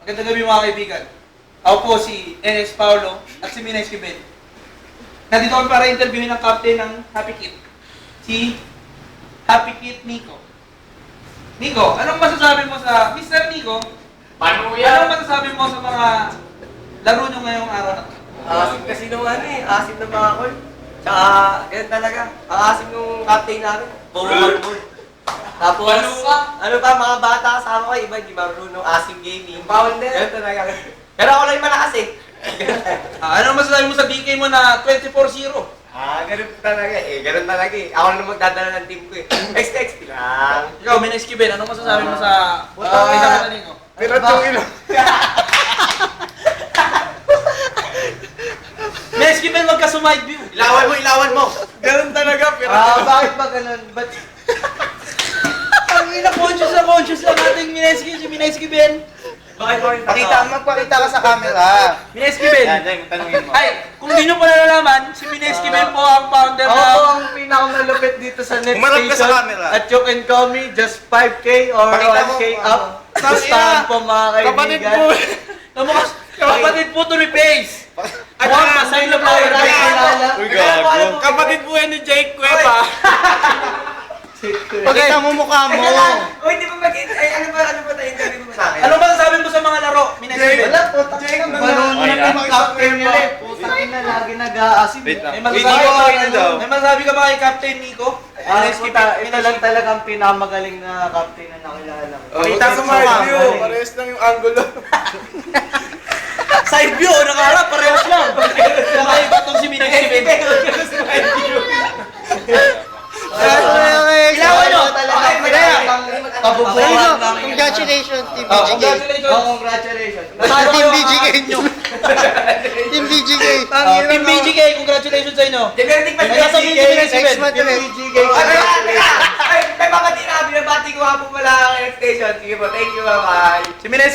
Magandang gabi mga kaibigan. Ako po si Enes Paulo at si Minay Esquivel. Nandito kami para interviewin ang captain ng Happy Kit. Si Happy Kit Nico. Nico, anong masasabi mo sa... Mr. Nico, Paano anong masasabi mo sa mga laro nyo ngayong araw na to? Asim kasi nung asim ng mga call. Tsaka, ganun talaga. Ang asim nung captain namin. Puro marunong. Tapos, ano pa, mga bata kasama ko, iba hindi marunong asim gaming. Bawal din. Ganun talaga. Pero ako lang yung malakas eh. Anong masasabi mo sa DK mo na 24-0? Ganun talaga eh. Ganun talaga eh. Ako lang magdadala ng team ko eh. XT lang. Ikaw, Minay Esquivel, anong masasabi mo sa... Isa Nico? Pero yung ilo. Minay Esquivel, wag ka sumide view. Ilawan mo. Ganun talaga, pero... Bakit ba ganun? Ba't? Ang conscious lang ating Minay Esquivel. Bakit mo rin Magpakita ka sa camera. Minay Esquivel. Yan, tanungin mo. Ay, kung di nyo pa nalalaman, si Minay Esquivel po ang founder Ako ng... po ang pinakamalupit dito sa next Humarap ka sa station. camera. At you can call me just 5K or Pakita mo. 1K up. Tangina. Gustahan po mga Kapatid kaibigan. po. Namukas, kapatid po to replace. At Mukhang ang masay masay na na po. po. Uy, gago. Kapatid po yan ni Jake Cueva. Pakita mo mukha mo. Uy, di ba ay, ano ba tayo interview mo sa akin? Ano ba sabi mo sa mga laro, Minay Esquivel? Wala po, Balon Okay na na. yung captain niya eh. Putang ina, lagi nag-aasim. Wait lang. May Wait, masasabi Nico, ka pakita daw. may masasabi ka ba kay Captain Nico? Minay Esquivel. Ito lang talagang pinamagaling na captain na nakilala ko. Pakita sa mga view. Parehas lang yung angulo. Side view, nakaharap, parehas lang. Nakaiba tong si Minay Esquivel. Ilawan nyo! Kabubuhan lang. Congratulations, Team Oh, BGK. congratulations. Congratulations. Team BGK nyo. Team BGK. Team BGK, congratulations sa inyo. Depending pa May sasabihin si Minay Esquivel. Next month ulit. Ay, may mga binabati ko nga po pala ang station. Sige po, thank you, bye-bye. Si Minay Esquivel.